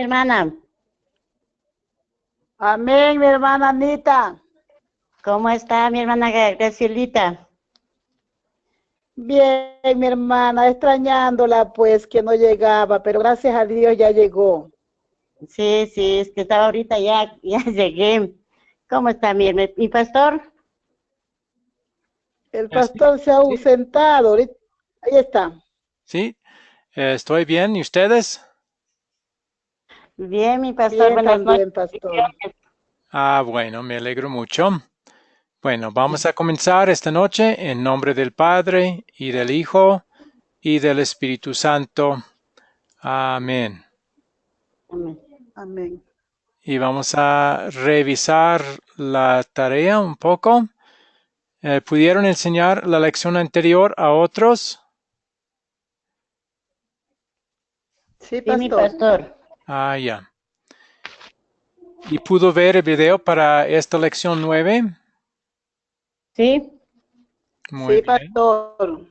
hermana. Amén, mi hermana Anita. ¿Cómo está mi hermana Gracielita? Bien, mi hermana, extrañándola, pues que no llegaba, pero gracias a Dios ya llegó. Sí, sí, es que estaba ahorita ya llegué. ¿Cómo está mi pastor? El Sí, pastor se ha sí, ausentado, ahí está. sí, estoy bien. ¿Y ustedes? Bien, mi pastor, Bien buenas noches. también, pastor. Ah, bueno, me alegro mucho. Bueno, vamos a comenzar esta noche en nombre del Padre y del Hijo y del Espíritu Santo. Amén. Amén. Amén. Y vamos a revisar la tarea un poco. ¿Pudieron enseñar la lección anterior a otros? Sí, Sí, mi pastor. pastor. Ah, ya. ¿Y pudo ver el video para esta lección 9? Sí, Muy Sí, bien. pastor.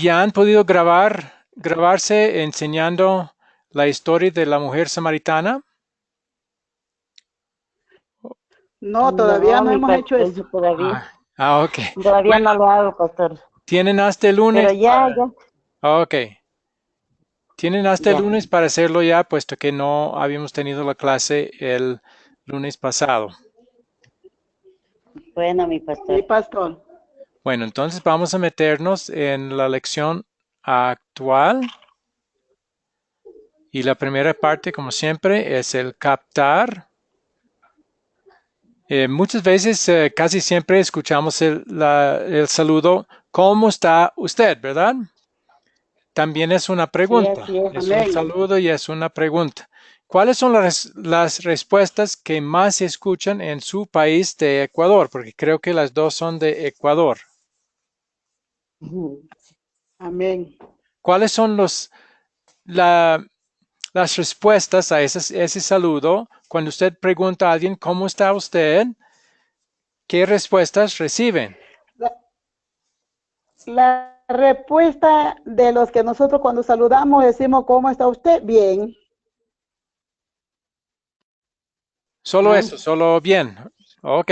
¿Ya han podido grabarse enseñando la historia de la mujer samaritana? No, todavía no, no mi hemos hecho pastor, eso. todavía, Ok. todavía Bueno, no lo hago, pastor. tienen hasta el Pero lunes ya, ok. Tienen hasta el ya. lunes para hacerlo ya, puesto que no habíamos tenido la clase el lunes pasado. Bueno, mi Sí, pastor. pastor. Bueno, entonces vamos a meternos en la lección actual. Y la primera parte, como siempre, es el captar. Muchas veces, casi siempre escuchamos el saludo, ¿cómo está usted? ¿Verdad? También es una Sí, pregunta, así es. es un Amén. saludo y es una pregunta. ¿Cuáles son las respuestas que más se escuchan en su país de Ecuador? Porque creo que las dos son de Ecuador. Amén. ¿Cuáles son la- las respuestas a ese saludo cuando usted pregunta a alguien, ¿cómo está usted? ¿Qué respuestas reciben? La, la respuesta de los que nosotros cuando saludamos decimos, ¿cómo está usted? Bien. Solo Ah, eso, solo bien. Ok,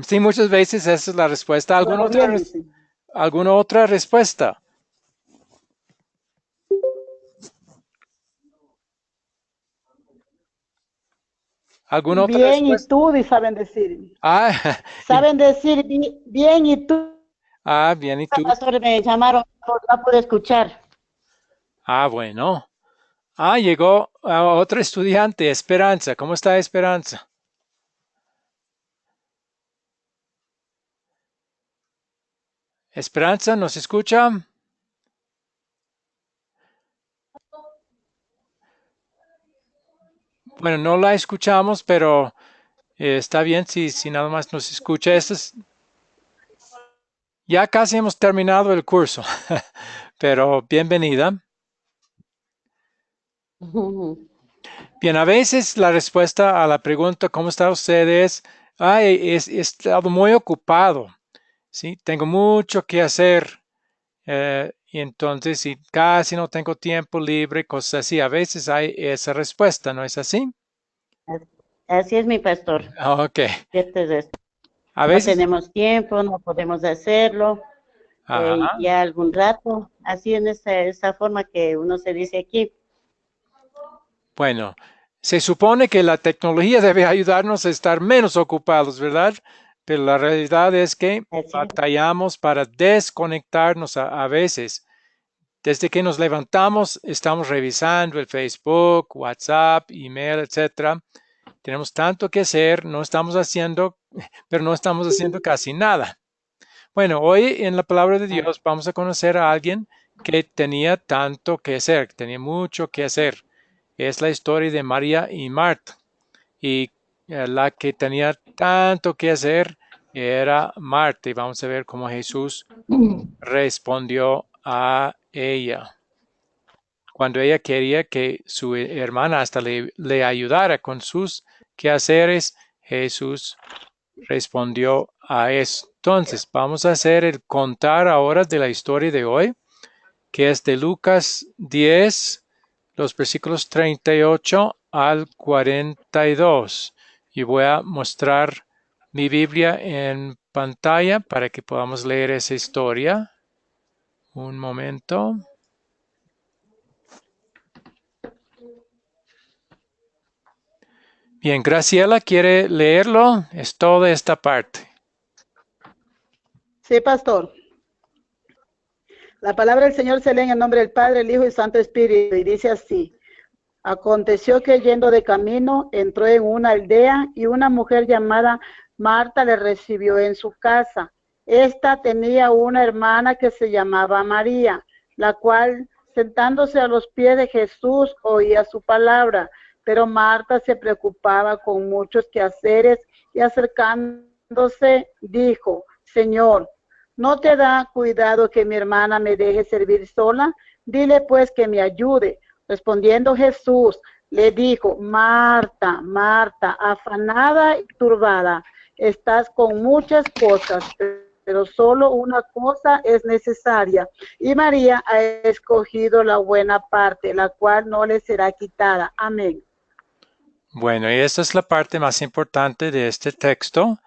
sí, muchas veces esa es la respuesta. Solo bien, dicen. ¿Alguna otra respuesta? ¿Alguna otra Bien y respuesta? tú, saben decir. Ah, y- Saben decir bien y tú. bien, ¿y tú? pastor, me llamaron, no pude escuchar. Ah, bueno. Llegó otra estudiante, Esperanza. ¿Cómo está Esperanza? Esperanza, ¿nos escucha? Bueno, no la escuchamos, pero está bien si nada más nos escucha. Ya casi hemos terminado el curso, pero bienvenida. Bien, a veces la respuesta a la pregunta ¿cómo está usted? Es, he estado muy ocupado, ¿sí? Tengo mucho que hacer y entonces sí, casi no tengo tiempo libre, cosas así. A veces hay esa respuesta, ¿no es así? Así es, mi pastor. Ok. Cierto es esto. A No veces, tenemos tiempo, no podemos hacerlo, y ajá. ya algún rato, así en esa forma que uno se dice aquí. Bueno, se supone que la tecnología debe ayudarnos a estar menos ocupados, ¿verdad? Pero la realidad es que Así es. batallamos para desconectarnos a veces. Desde que nos levantamos, estamos revisando el Facebook, WhatsApp, email, etcétera. Tenemos tanto que hacer, no estamos haciendo, pero no estamos haciendo casi nada. Bueno, hoy en la palabra de Ah, Dios vamos a conocer a alguien que tenía tanto que hacer, que tenía mucho que hacer. Es la historia de María y Marta. Y la que tenía tanto que hacer era Marta. Y vamos a ver cómo Jesús respondió a ella. Cuando ella quería que su hermana hasta le ayudara con sus quehaceres, Jesús respondió a eso. Entonces, vamos a hacer el contar ahora de la historia de hoy, que es de Lucas 10, los versículos 38 al 42. Y voy a mostrar mi Biblia en pantalla para que podamos leer esa historia. Un momento. Bien, Graciela, ¿quiere leerlo? Es toda esta parte. Sí, pastor. La palabra del Señor se lee en el nombre del Padre, el Hijo y el Santo Espíritu, y dice así. Aconteció que yendo de camino, entró en una aldea y una mujer llamada Marta le recibió en su casa. Esta tenía una hermana que se llamaba María, la cual, sentándose a los pies de Jesús, oía su palabra. Pero Marta se preocupaba con muchos quehaceres y acercándose dijo, Señor, ¿no te da cuidado que mi hermana me deje servir sola? Dile pues que me ayude. Respondiendo Jesús, le dijo, Marta, Marta, afanada y turbada, estás con muchas cosas, pero solo una cosa es necesaria. Y María ha escogido la buena parte, la cual no le será quitada. Amén. Bueno, y esta es la parte más importante de este texto,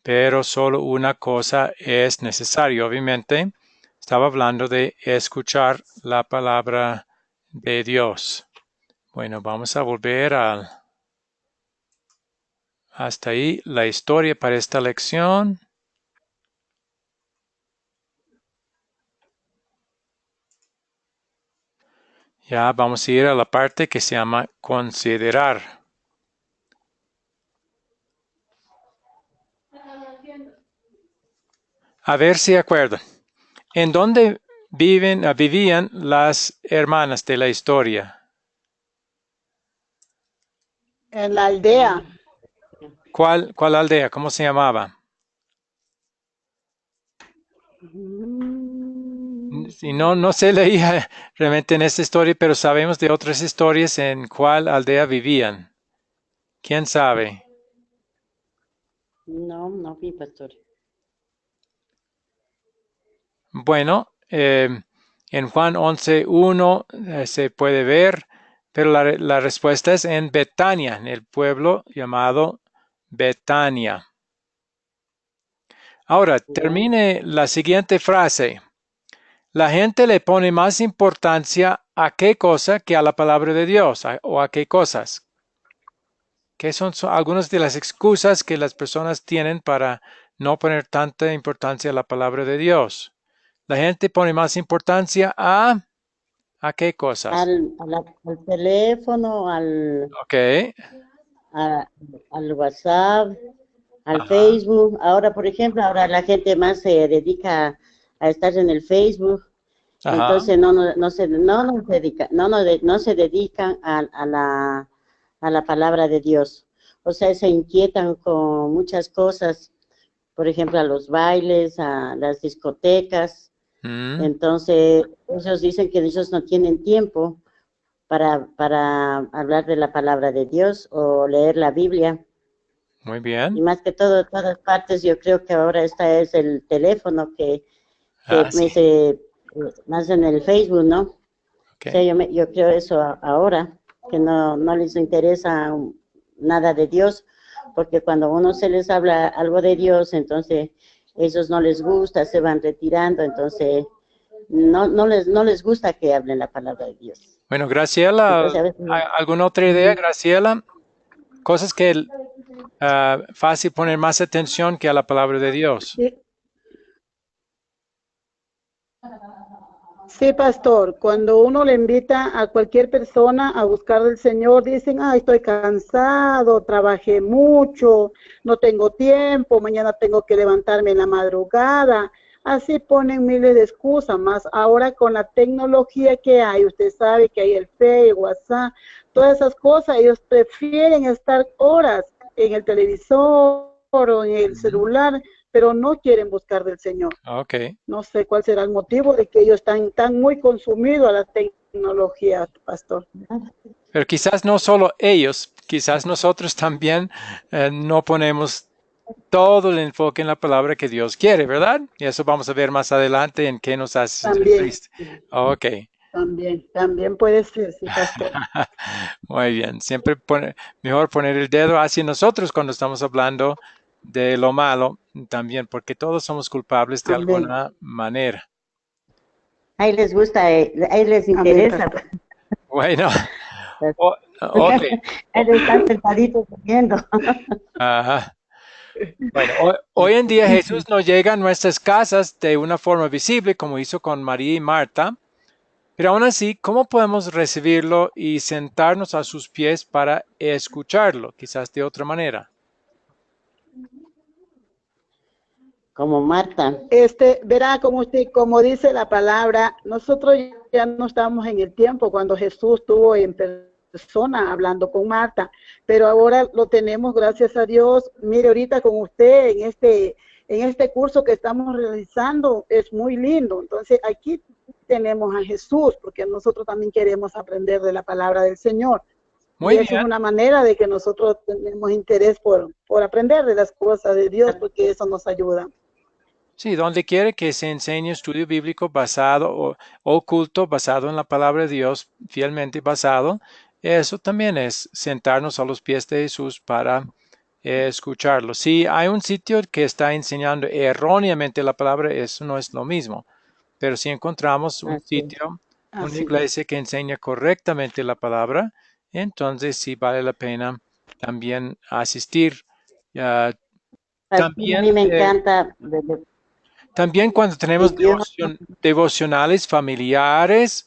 pero solo una cosa es necesaria. Obviamente, estaba hablando de escuchar la palabra de Dios. Bueno, vamos a volver hasta ahí la historia para esta lección. Ya vamos a ir a la parte que se llama considerar. A ver si acuerdan. ¿En dónde vivían las hermanas de la historia? En la aldea. ¿Cuál aldea? ¿Cómo se llamaba? Y no se leía realmente en esta historia, pero sabemos de otras historias en cuál aldea vivían. ¿Quién sabe? No vi, pastor. Bueno, en Juan 11:1 se puede ver, pero la respuesta es en Betania, en el pueblo llamado Betania. Ahora, termine la siguiente frase. La gente le pone más importancia a qué cosa que a la palabra de Dios, o a qué cosas. ¿Qué son algunas de las excusas que las personas tienen para no poner tanta importancia a la palabra de Dios? La gente pone más importancia ¿a qué cosas? Al teléfono, Ok. al WhatsApp, al Ajá. Facebook. Ahora, por ejemplo, ahora la gente más se dedica a estar en el Facebook. Ajá. Entonces no se dedican a la palabra de Dios. O sea, se inquietan con muchas cosas, por ejemplo, a los bailes, a las discotecas. Entonces, ellos dicen que ellos no tienen tiempo para hablar de la palabra de Dios o leer la Biblia. Muy bien. Y más que todo, en todas partes, yo creo que ahora esta es el teléfono que Sí. más en el Facebook, ¿no? Okay. O sea, yo creo eso ahora, que no les interesa nada de Dios, porque cuando uno se les habla algo de Dios, entonces ellos no les gusta, se van retirando, entonces no les gusta que hablen la palabra de Dios. Bueno, Graciela, Entonces, ¿alguna otra idea, Graciela? Cosas que fácil poner más atención que a la palabra de Dios. Sí, pastor, cuando uno le invita a cualquier persona a buscar del Señor, dicen, ay, estoy cansado, trabajé mucho, no tengo tiempo, mañana tengo que levantarme en la madrugada. Así ponen miles de excusas, más ahora con la tecnología que hay, usted sabe que hay el Facebook, WhatsApp, todas esas cosas, ellos prefieren estar horas en el televisor o en el celular, pero no quieren buscar del Señor. Okay. No sé cuál será el motivo de que ellos están muy consumidos a la tecnología, pastor. Pero quizás no solo ellos, quizás nosotros también no ponemos todo el enfoque en la palabra que Dios quiere, ¿verdad? Y eso vamos a ver más adelante en qué nos hace sentir triste. Ok. También puede ser, sí, pastor. Muy bien, siempre mejor poner el dedo hacia nosotros cuando estamos hablando de lo malo también, porque todos somos culpables de Amén. alguna manera. Ahí les gusta, ahí les Amén, interesa. pastor. Bueno, ok. Ahí están sentaditos viendo. Ajá. Bueno, hoy en día Jesús no llega a nuestras casas de una forma visible como hizo con María y Marta, pero aún así, ¿cómo podemos recibirlo y sentarnos a sus pies para escucharlo? Quizás de otra manera. Como Marta. Verá, como dice la palabra, nosotros ya no estamos en el tiempo cuando Jesús estuvo en persona hablando con Marta, pero ahora lo tenemos, gracias a Dios. Mire, ahorita con usted en este curso que estamos realizando es muy lindo. Entonces aquí tenemos a Jesús, porque nosotros también queremos aprender de la palabra del Señor. Muy Y eso bien. es una manera de que nosotros tenemos interés por aprender de las cosas de Dios, porque eso nos ayuda. Sí, donde quiere que se enseñe estudio bíblico basado o oculto, basado en la palabra de Dios, fielmente basado, eso también es sentarnos a los pies de Jesús para escucharlo. Si hay un sitio que está enseñando erróneamente la palabra, eso no es lo mismo. Pero si encontramos un Así. sitio, una Así. iglesia que enseña correctamente la palabra, entonces sí vale la pena también asistir. Ah, Pastor, a mí también me encanta también cuando que tenemos Dios, devocionales familiares,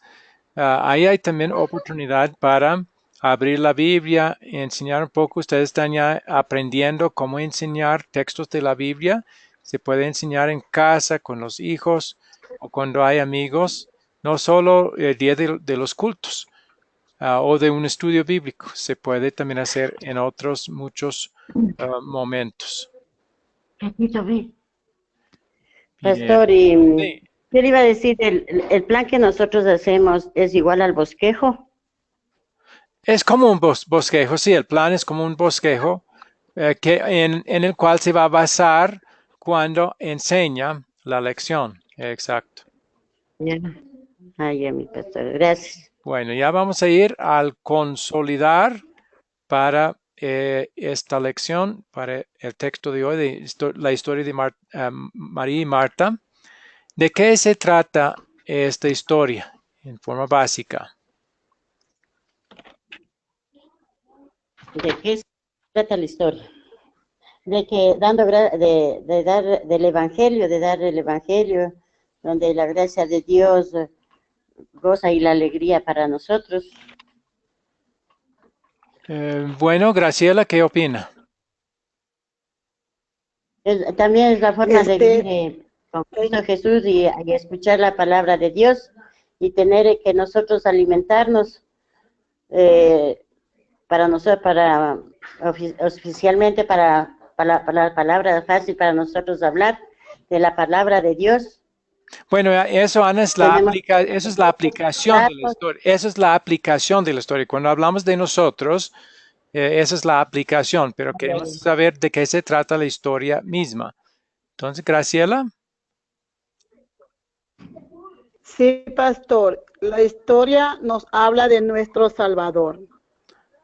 ahí hay también oportunidad para abrir la Biblia, enseñar un poco. Ustedes están ya aprendiendo cómo enseñar textos de la Biblia. Se puede enseñar en casa con los hijos o cuando hay amigos, no solo el día de los cultos o de un estudio bíblico. Se puede también hacer en otros muchos momentos. Bien. Pastor, y Sí. ¿qué le iba a decir? El plan que nosotros hacemos es igual al bosquejo. Es como un bosquejo, sí, el plan es como un bosquejo en el cual se va a basar cuando enseña la lección. Exacto. Ya. Ay, ya, mi pastor, gracias. Bueno, ya vamos a ir al consolidar para esta lección, para el texto de hoy, de la historia de María y Marta. ¿De qué se trata esta historia en forma básica? ¿De qué se trata la historia? De que de dar el evangelio, donde la gracia de Dios goza y la alegría para nosotros. Bueno, Graciela, ¿qué opina? También es la forma de vivir con eh, Cristo Jesús y escuchar la palabra de Dios y tener que nosotros alimentarnos para nosotros, oficialmente para la palabra fácil para nosotros hablar de la palabra de Dios. Bueno, eso, Ana, Tenemos eso es la aplicación de la datos, historia. Eso es la aplicación de la historia. Cuando hablamos de nosotros, esa es la aplicación, pero queremos saber de qué se trata la historia misma. Entonces, Graciela. Sí, pastor, la historia nos habla de nuestro Salvador.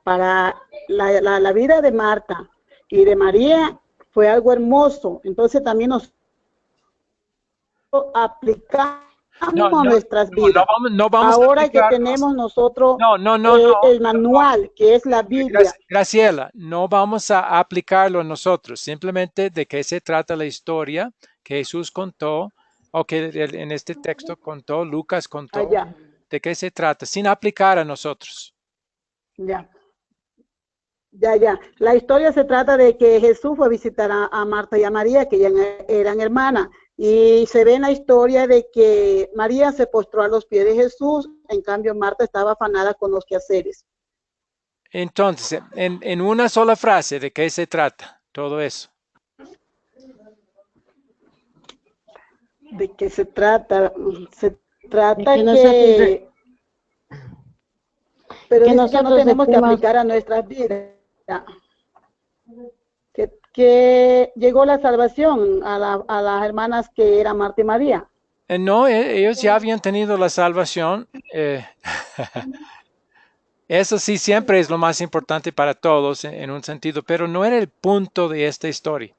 Para la vida de Marta y de María fue algo hermoso. Entonces también nos aplicamos No, a nuestras vidas. no vamos a Ahora que aplicarnos. tenemos nosotros No. el manual, que es la Biblia. Graciela, no vamos a aplicarlo nosotros. Simplemente de qué se trata la historia que Jesús contó o que en este texto contó, Lucas contó. Allá, ¿De qué se trata? Sin aplicar a nosotros. ya. La historia se trata de que Jesús fue a visitar a Marta y a María, que ya eran hermanas, y se ve en la historia de que María se postró a los pies de Jesús, en cambio Marta estaba afanada con los quehaceres. Entonces, en una sola frase, ¿de qué se trata todo eso? ¿De qué se trata? Se trata que que... Pero que dice que no nosotros tenemos que estemos, aplicar a nuestras vidas. Que llegó la salvación a las hermanas que eran Marta y María. No, ellos ya habían tenido la salvación. Eso sí, siempre es lo más importante para todos en un sentido, pero no era el punto de esta historia.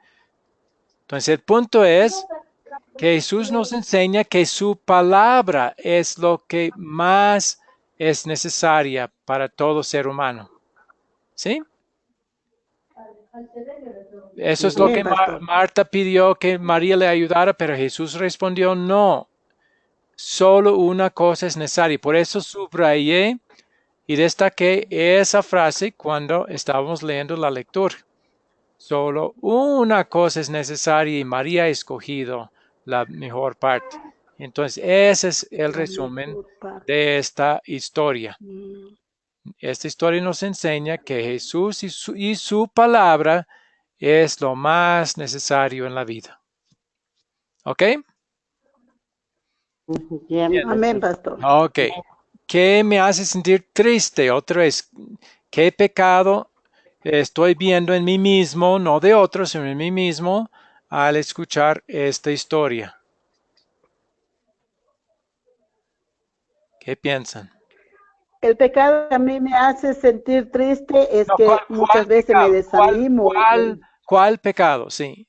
Entonces, el punto es que Jesús nos enseña que su palabra es lo que más es necesaria para todo ser humano. ¿Sí? Eso es lo Amén, que pastor. Marta pidió que María le ayudara, pero Jesús respondió no. Solo una cosa es necesaria. Por eso subrayé y destaqué esa frase cuando estábamos leyendo la lectura. Solo una cosa es necesaria y María ha escogido la mejor parte. Entonces, ese es el La resumen mejor parte. de esta historia. Mm. Esta historia nos enseña que Jesús y su palabra es lo más necesario en la vida. ¿Ok? Ya, mi Amén, pastor. pastor. Ok. ¿Qué me hace sentir triste? Otra vez, ¿qué pecado estoy viendo en mí mismo, no de otros, sino en mí mismo, al escuchar esta historia? ¿Qué piensan? El pecado que a mí me hace sentir triste es No, que ¿cuál muchas veces me pecado? desanimo. ¿Cuál pecado? Sí.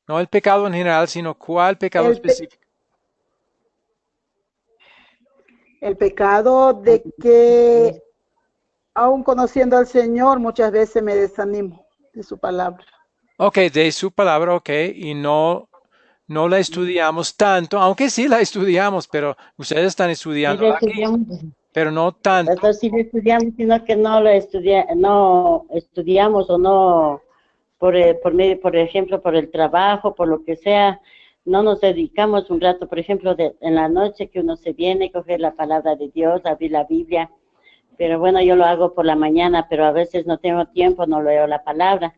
No el pecado en general, sino cuál pecado El, pe- específico. el pecado de que, aún conociendo al Señor, muchas veces me desanimo de su palabra. Ok, de su palabra, ok, y no la estudiamos tanto, aunque sí la estudiamos, pero ustedes están Sí lo estudiándola aquí, estudiamos, pero no tanto. pastor, sí lo estudiamos, sino que no estudiamos o no, por medio, por ejemplo, por el trabajo, por lo que sea, no nos dedicamos un rato, por ejemplo, en la noche que uno se viene, coger la palabra de Dios, abrir la Biblia, pero bueno, yo lo hago por la mañana, pero a veces no tengo tiempo, no leo la palabra,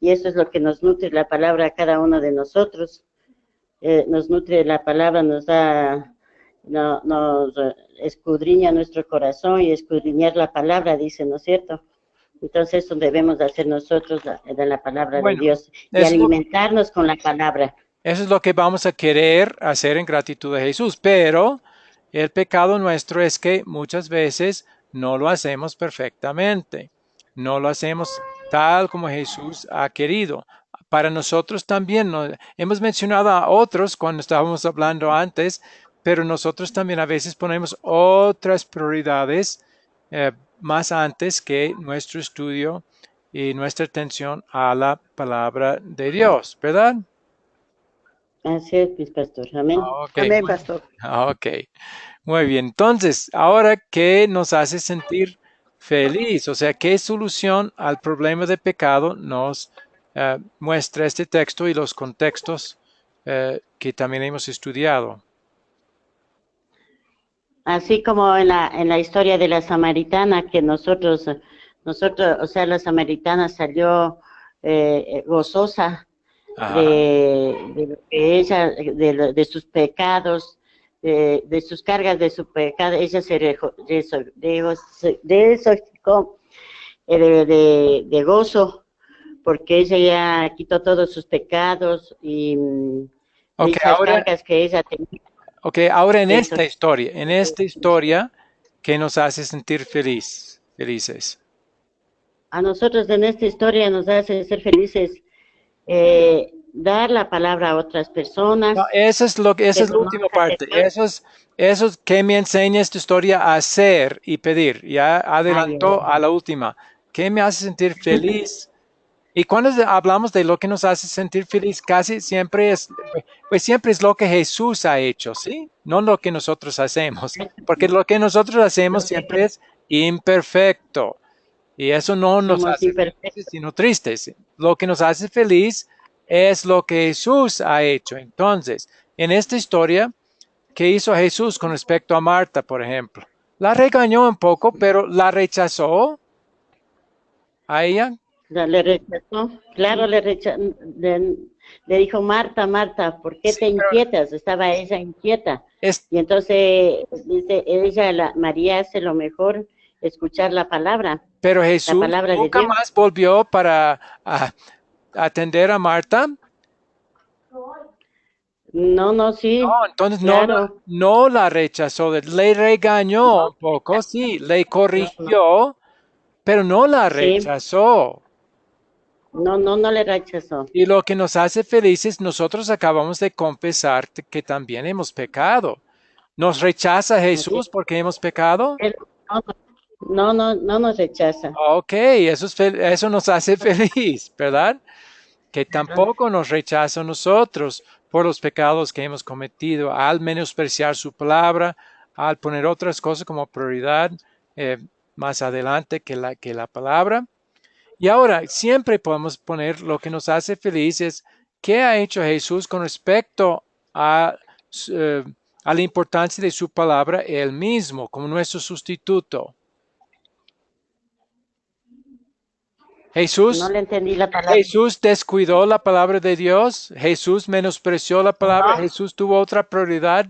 y eso es lo que nos nutre la palabra a cada uno de nosotros. Nos nutre la palabra, nos escudriña nuestro corazón, y escudriñar la palabra, dice, ¿no es cierto? Entonces eso debemos de hacer nosotros, de la palabra de Bueno, Dios, y eso es lo, alimentarnos con la palabra. eso es lo que vamos a querer hacer en gratitud a Jesús, pero el pecado nuestro es que muchas veces no lo hacemos perfectamente, no lo hacemos tal como Jesús ha querido. Para nosotros también, hemos mencionado a otros cuando estábamos hablando antes, pero nosotros también a veces ponemos otras prioridades eh, más antes que nuestro estudio y nuestra atención a la palabra de Dios, ¿verdad? Así es, pues, pastor, amén. Ok, Amén, pastor. ok, muy bien. Entonces, ahora, ¿qué nos hace sentir feliz? O sea, ¿qué solución al problema de pecado nos muestra este texto y los contextos que también hemos estudiado? Así como en la historia de la samaritana, que nosotros, o sea, la samaritana salió gozosa Ajá. de lo que ella, de sus pecados, de sus cargas de su pecado, ella se desojicó de gozo, porque ella ya quitó todos sus pecados y Ok, esas cargas que ella tenía. ahora Eso. en esta historia, ¿qué nos hace sentir felices? A nosotros en esta historia nos hace ser felices, dar la palabra a otras No, personas, esa que es la última conozcan de parte. Dios. Eso es que me enseña esta historia a hacer y pedir. Ya Ay, adelantó a la última. ¿Qué me hace sentir feliz? Y cuando hablamos de lo que nos hace sentir feliz, casi siempre pues siempre es lo que Jesús ha hecho, ¿sí? No lo que nosotros hacemos. Porque lo que nosotros hacemos lo que siempre es imperfecto. Y eso no nos somos hace imperfectos. felices, sino tristes. Lo que nos hace feliz es lo que Jesús ha hecho. Entonces, en esta historia, ¿qué hizo Jesús con respecto a Marta, por ejemplo? La regañó un poco, pero la rechazó a ella. Le rechazó, claro, le dijo, Marta, Marta, ¿por qué Sí, te inquietas? Estaba ella inquieta. es, Y entonces dice ella, María hace lo mejor, escuchar pero la Jesús palabra de nunca Dios. más volvió para atender a Marta. No, sí, No, entonces claro. no la rechazó, le regañó un poco, sí, le No, corrigió, pero no la sí, rechazó. no le rechazó. Y lo que nos hace felices, nosotros acabamos de confesar que también hemos pecado. ¿Nos rechaza Así Jesús porque hemos pecado? es. No nos rechaza. Ok, eso nos hace feliz, ¿verdad? Que Claro, tampoco nos rechaza a nosotros por los pecados que hemos cometido, al menospreciar su palabra, al poner otras cosas como prioridad eh, más adelante que la palabra. Y ahora, siempre podemos poner lo que nos hace felices, qué ha hecho Jesús con respecto a, eh, a la importancia de su palabra él mismo, como nuestro sustituto. no Jesús le entendí la palabra. Jesús descuidó la palabra de Dios, Jesús menospreció la palabra, No, Jesús tuvo otra prioridad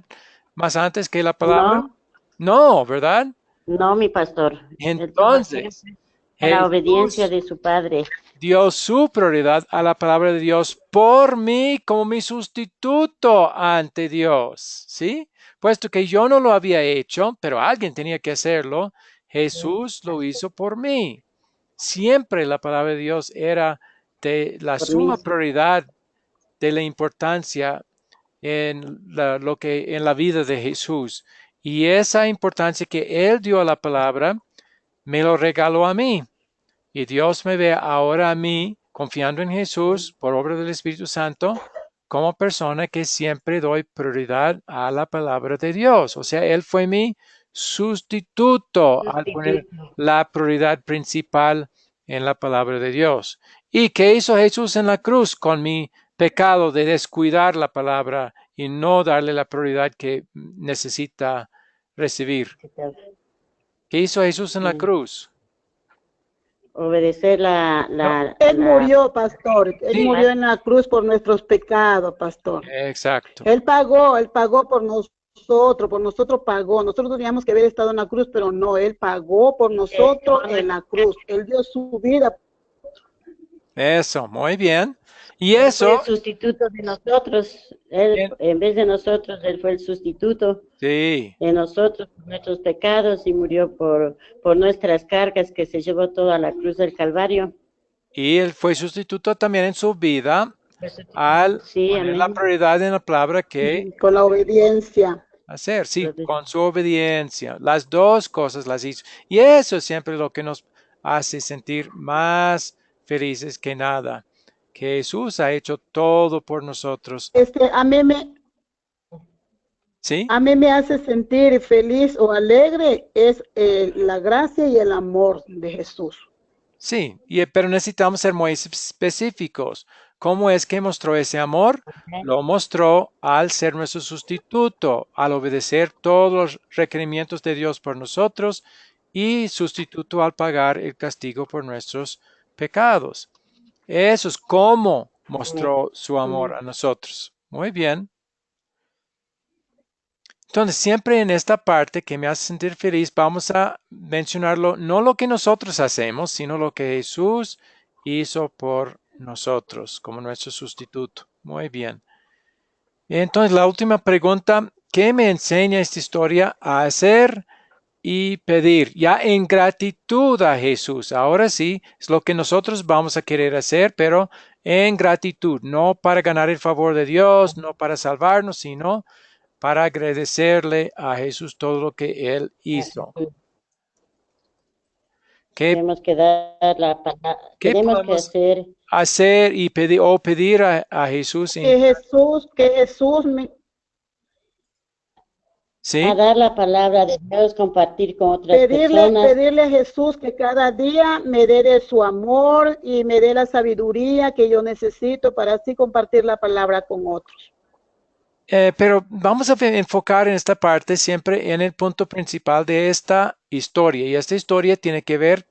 más antes que la palabra. no, No, ¿verdad? no, mi pastor. Él tuvo Entonces, siempre la obediencia Jesús de su padre. dio su prioridad a la palabra de Dios por mí como mi sustituto ante Dios, ¿sí? Puesto que yo no lo había hecho, pero alguien tenía que hacerlo, Jesús lo hizo por mí. Siempre la palabra de Dios era de la Por mí. suma prioridad de la importancia en en la vida de Jesús. Y esa importancia que Él dio a la palabra, me lo regaló a mí. Y Dios me ve ahora a mí, confiando en Jesús por obra del Espíritu Santo, como persona que siempre doy prioridad a la palabra de Dios. O sea, Él fue mi sustituto al poner Sustituto. la prioridad principal en la palabra de Dios. ¿Y qué hizo Jesús en la cruz con mi pecado de descuidar la palabra y no darle la prioridad que necesita recibir? ¿Qué hizo Jesús en la Sí. cruz? Obedecer No, Él murió, pastor. Él sí, murió en la cruz por nuestros pecados, pastor. exacto. Él pagó por nosotros pagó. Nosotros teníamos que haber estado en la cruz, pero no, Él pagó por nosotros en la cruz. Él dio su vida. Eso, muy bien. Y Él fue el eso, sustituto de nosotros. Él, en- en vez de nosotros, Él fue el sustituto sí, de nosotros, por nuestros pecados, y murió por nuestras cargas, que se llevó toda la cruz del Calvario. y él fue sustituto también en su vida al Sí, poner la amén. prioridad en la palabra que Con la obediencia. hacer, sí, con su obediencia. Las dos cosas las hizo. Y eso es siempre lo que nos hace sentir más felices que nada, que Jesús ha hecho todo por nosotros. Este, ¿Sí? a mí me hace sentir feliz o alegre es la gracia y el amor de Jesús. Sí, pero necesitamos ser muy específicos. ¿Cómo es que mostró ese amor? Lo mostró al ser nuestro sustituto, al obedecer todos los requerimientos de Dios por nosotros y sustituto al pagar el castigo por nuestros pecados. Eso es cómo mostró su amor a nosotros. Muy bien. Entonces, siempre en esta parte que me hace sentir feliz, vamos a mencionarlo, no lo que nosotros hacemos, sino lo que Jesús hizo por nosotros como nuestro sustituto. Muy bien. Entonces, la última pregunta, ¿qué me enseña esta historia a hacer y pedir? Ya en gratitud a Jesús. Ahora sí, es lo que nosotros vamos a querer hacer, pero en gratitud, no para ganar el favor de Dios, no para salvarnos, sino para agradecerle a Jesús todo lo que Él hizo. ¿Qué, Tenemos que dar la palabra, qué tenemos que podemos hacer, hacer y pedir o pedir a Jesús Que Jesús me, a ¿sí? dar la palabra de Dios, compartir con otras personas. pedirle a Jesús que cada día me dé de su amor y me dé la sabiduría que yo necesito para así compartir la palabra con otros. Pero vamos a enfocar en esta parte siempre en el punto principal de esta historia. Y esta historia tiene que ver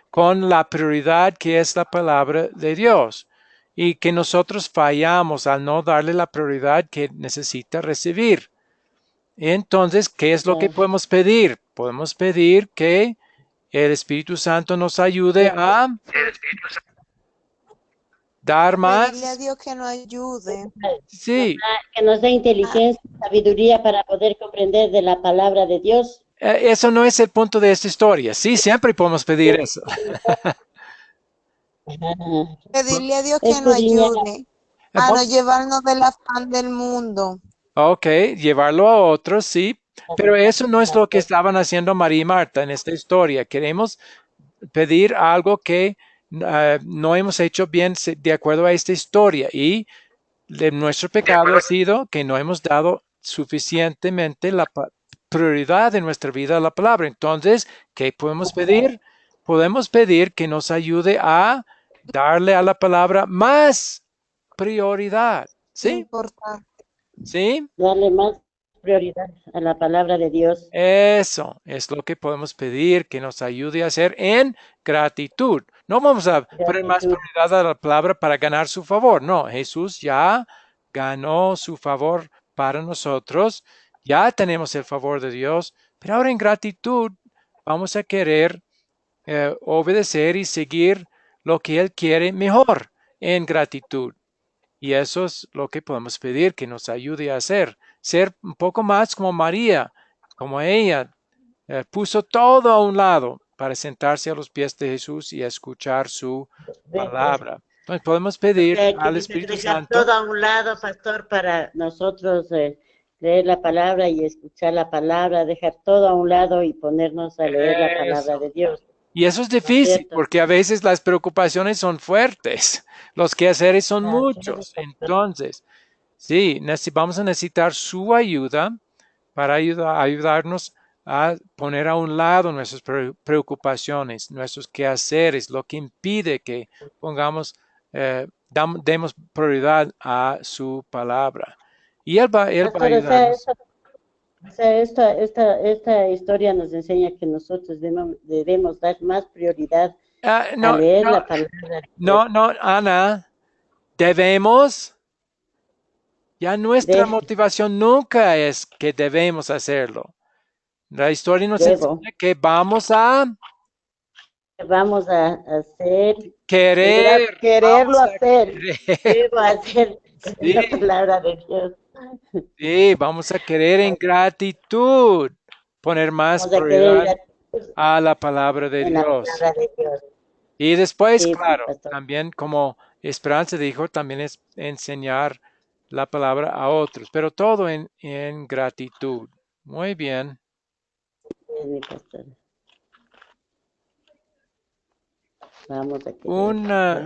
con la prioridad que es la palabra de Dios. Y que nosotros fallamos al no darle la prioridad que necesita recibir. Entonces, ¿qué es lo que podemos pedir? Podemos pedir que el Espíritu Santo nos ayude a dar Pedirle a más. Dios que nos ayude. Sí, Que nos dé inteligencia, sabiduría para poder comprender de la palabra de Dios. eso no es el punto de esta historia. Sí, siempre podemos pedir eso. Pedirle a Dios que nos Escudriñar. ayude a no llevarnos del afán del mundo. Ok, llevarlo a otros, sí, pero eso no es lo que estaban haciendo María y Marta en esta historia. Queremos pedir algo que no hemos hecho bien de acuerdo a esta historia y nuestro pecado ha sido que no hemos dado suficientemente la prioridad de nuestra vida a la palabra. Entonces, ¿qué podemos pedir? Podemos pedir que nos ayude a darle a la palabra más prioridad. ¿Sí? Importante. ¿Sí? Darle más prioridad a la palabra de Dios. Eso es lo que podemos pedir que nos ayude a hacer en gratitud. No vamos a poner más prioridad a la palabra para ganar su favor. No, Jesús ya ganó su favor para nosotros. Ya tenemos el favor de Dios, pero ahora en gratitud vamos a querer obedecer y seguir lo que Él quiere mejor en gratitud. Y eso es lo que podemos pedir que nos ayude a hacer. Ser un poco más como María, como ella puso todo a un lado para sentarse a los pies de Jesús y escuchar su palabra. Entonces podemos pedir Que al dice Espíritu dejar Santo. todo a un lado, pastor, para nosotros leer la palabra y escuchar la palabra, dejar todo a un lado y ponernos a leer la palabra de Dios. Y eso es ¿No es difícil cierto? porque a veces las preocupaciones son fuertes, los quehaceres son Claro, muchos. Entonces, sí, vamos a necesitar su ayuda para ayudarnos a poner a un lado nuestras preocupaciones, nuestros quehaceres, lo que impide que pongamos, demos prioridad a su palabra. Y Él va a Pastor, o sea, ayudarnos. esta historia nos enseña que nosotros debemos dar más prioridad a No, leer no, la palabra de no, Dios. no, Ana, debemos. Ya nuestra De- motivación nunca es que debemos hacerlo. La historia nos Debo. enseña que vamos a Vamos a hacer, querer, Quererlo vamos a hacer. querer. debo hacer Sí, la palabra de Dios. sí, vamos a querer en gratitud poner más Vamos a querer prioridad a la palabra de en la Dios. palabra de Dios. Y después, Sí, claro, pastor. también como Esperanza dijo, también es enseñar la palabra a otros, pero todo en gratitud. Muy bien. Sí, mi pastor. Vamos a querer.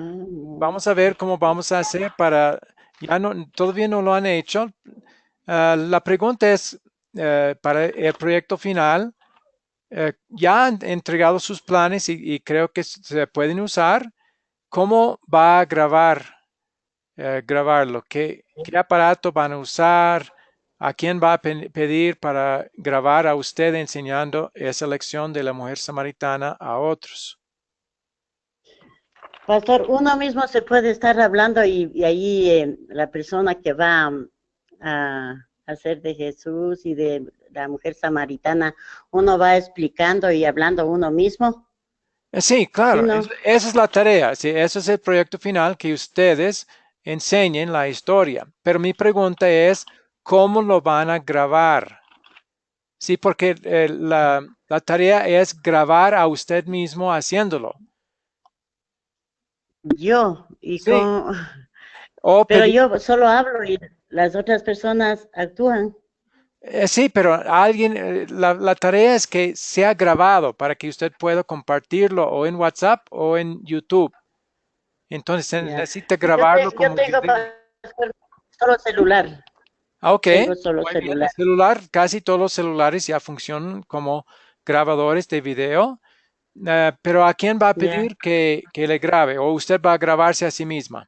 Vamos a ver cómo vamos a hacer para, ya no, todavía no lo han hecho. La pregunta es, para el proyecto final, ya han entregado sus planes y creo que se pueden usar. ¿Cómo va a grabarlo? ¿Qué aparato van a usar? ¿A quién va a pedir para grabar a usted enseñando esa lección de la mujer samaritana a otros? Pastor, uno mismo se puede estar hablando y ahí la persona que va a hacer de Jesús y de la mujer samaritana, uno va explicando y hablando uno mismo. Sí, claro, ¿Sí, no? esa es la tarea, sí, ese es el proyecto final, que ustedes enseñen la historia. Pero mi pregunta es, ¿cómo lo van a grabar? Sí, porque la tarea es grabar a usted mismo haciéndolo. Yo, y Sí, con, o pero pedir, yo solo hablo y las otras personas actúan. sí, pero alguien, la tarea es que sea grabado para que usted pueda compartirlo o en WhatsApp o en YouTube. Entonces Ya. necesita grabarlo Yo como tengo video. pastor, solo celular, Ok, tengo solo muy bien. celular. El celular, casi todos los celulares ya funcionan como grabadores de video, pero ¿a quién va a Ya. pedir que le grabe? ¿O usted va a grabarse a sí misma?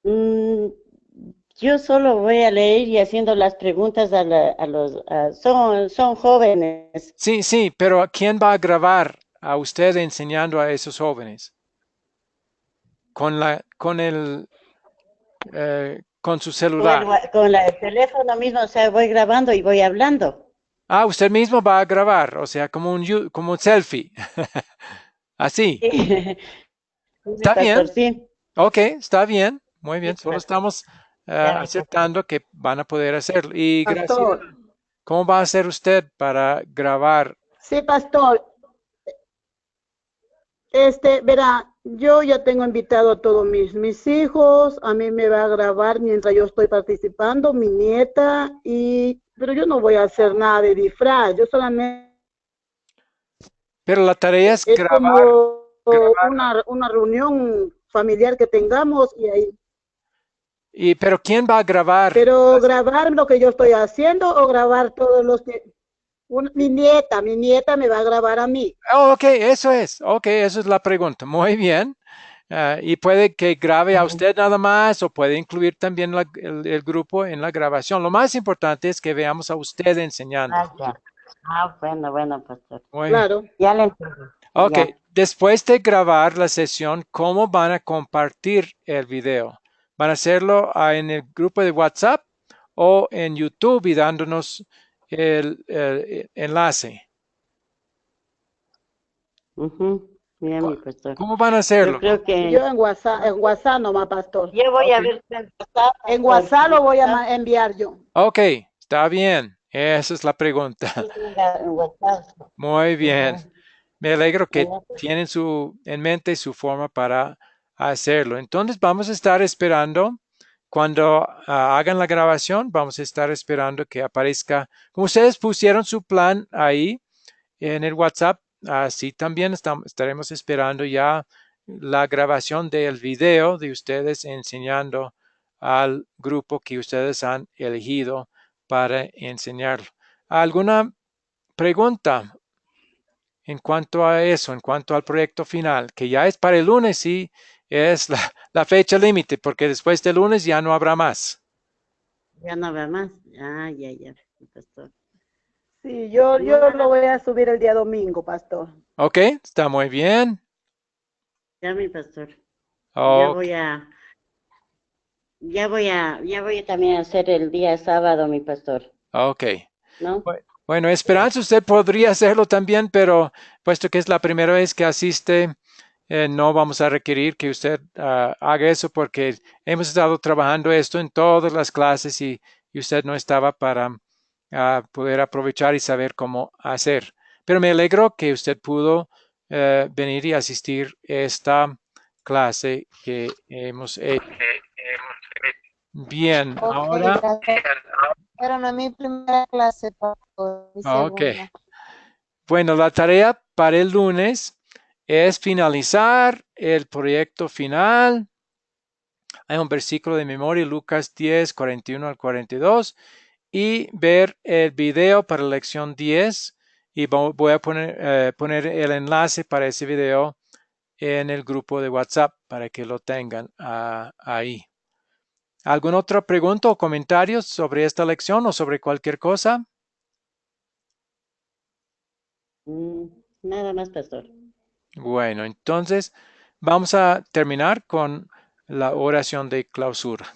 Mm, yo solo voy a leer y haciendo las preguntas son jóvenes. Sí, sí, pero ¿a quién va a grabar a usted enseñando a esos jóvenes? Con su celular. Con el teléfono mismo, o sea, voy grabando y voy hablando. Ah, usted mismo va a grabar, o sea, como un selfie. Así. Está pastor, bien. sí. Ok, está bien. Muy bien. Sí, Solo pastor. estamos Ya, aceptando que van a poder hacerlo. Y Graciela, Pastor. ¿cómo va a hacer usted para grabar? Sí, pastor. Verá, yo ya tengo invitado a todos mis hijos, a mí me va a grabar mientras yo estoy participando, mi nieta, pero yo no voy a hacer nada de disfraz, yo solamente, Pero la tarea es es grabar, como grabarla. una reunión familiar que tengamos y ahí. Pero ¿quién va a grabar? Pero grabar lo que yo estoy haciendo o grabar todos los que... mi nieta me va a grabar a mí. Oh, ok, eso es. Ok, esa es la pregunta. Muy bien. Y puede que grabe a usted nada más o puede incluir también el grupo en la grabación. Lo más importante es que veamos a usted enseñando. ya. Bueno, bueno, pastor. Muy bien. Claro. Ya le entendí. Ok, Ya. después de grabar la sesión, ¿cómo van a compartir el video? ¿Van a hacerlo en el grupo de WhatsApp o en YouTube y dándonos el enlace? Ujú. Ya, mi pastor. ¿Cómo van a Yo hacerlo? creo que Yo en WhatsApp nomás, pastor. yo voy a Ok. ver el pastor, En pastor. WhatsApp lo voy a enviar yo. Ok, está bien. Esa es la pregunta. Sí, en WhatsApp. Muy bien. Ujú. Me alegro que Ya, tienen en mente su forma para hacerlo. Entonces vamos a estar esperando cuando hagan la grabación, vamos a estar esperando que aparezca. Como ustedes pusieron su plan ahí en el WhatsApp, así también estaremos esperando ya la grabación del video de ustedes enseñando al grupo que ustedes han elegido para enseñarlo. ¿Alguna pregunta en cuanto a eso, en cuanto al proyecto final, que ya es para el lunes, sí, es la fecha límite, porque después del lunes ya no habrá más? ya no va más. Ya, mi pastor. Sí, yo lo voy a subir el día domingo, pastor. Ok, está muy bien. Ya, mi pastor. Ya Ok, voy a, ya voy a también hacer el día sábado, mi pastor. ok. ¿No? Bueno, Esperanza, usted podría hacerlo también, pero puesto que es la primera vez que asiste, no vamos a requerir que usted haga eso porque hemos estado trabajando esto en todas las clases y usted no estaba para poder aprovechar y saber cómo hacer. Pero me alegro que usted pudo venir y asistir a esta clase que hemos hecho. Bien, Ok, ahora, gracias. Pero no es mi primera clase, pastor, mi ok. segunda. Bueno, la tarea para el lunes es finalizar el proyecto final. Hay un versículo de memoria, Lucas 10, 41 al 42, y ver el video para la lección 10. Y voy a poner el enlace para ese video en el grupo de WhatsApp para que lo tengan ahí. ¿Alguna otra pregunta o comentarios sobre esta lección o sobre cualquier cosa? Mm, nada más, pastor. Bueno, entonces vamos a terminar con la oración de clausura.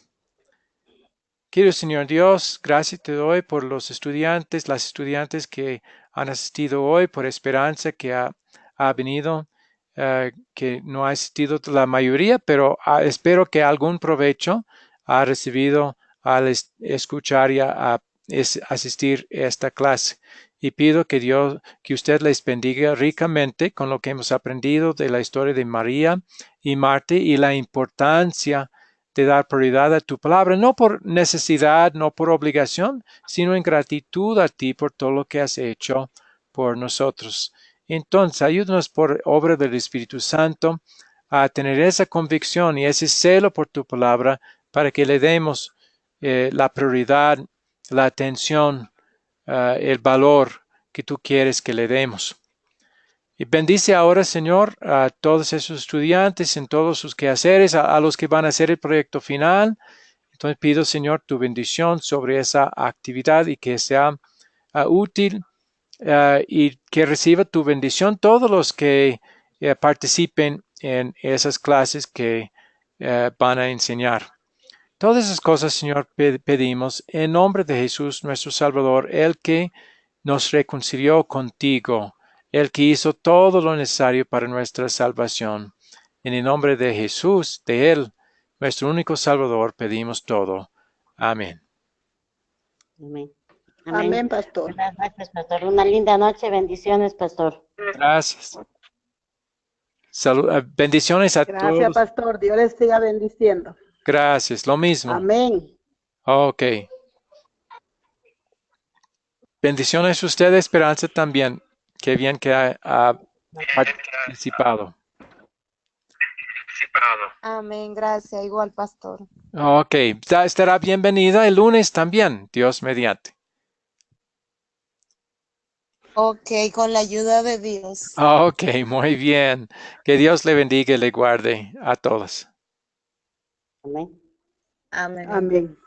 Querido Señor Dios, gracias te doy por los estudiantes, las estudiantes que han asistido hoy, por Esperanza que ha venido, que no ha asistido la mayoría, pero espero que algún provecho ha recibido al escuchar y asistir a esta clase. Y pido que Dios, que usted les bendiga ricamente con lo que hemos aprendido de la historia de María y Marta y la importancia de dar prioridad a tu palabra, no por necesidad, no por obligación, sino en gratitud a ti por todo lo que has hecho por nosotros. Entonces, ayúdanos por obra del Espíritu Santo a tener esa convicción y ese celo por tu palabra para que le demos la prioridad, la atención, el valor que tú quieres que le demos. Y bendice ahora, Señor, a todos esos estudiantes en todos sus quehaceres, a los que van a hacer el proyecto final. Entonces pido, Señor, tu bendición sobre esa actividad y que sea útil y que reciba tu bendición todos los que participen en esas clases que van a enseñar. Todas esas cosas, Señor, pedimos en nombre de Jesús, nuestro Salvador, el que nos reconcilió contigo, el que hizo todo lo necesario para nuestra salvación. En el nombre de Jesús, de Él, nuestro único Salvador, pedimos todo. Amén. Amén. Amén, pastor. Buenas noches, pastor. Una linda noche. Bendiciones, pastor. Gracias. Bendiciones a Gracias, todos. pastor. Dios les siga bendiciendo. Gracias, lo mismo. Amén. Ok. Bendiciones a usted, Esperanza, también. Qué bien que ha participado. Amén, gracias. Igual, pastor. Ok, estará bienvenida el lunes también, Dios mediante. Ok, con la ayuda de Dios. Ok, muy bien. Que Dios le bendiga y le guarde a todos. Amén. Amén. Amén.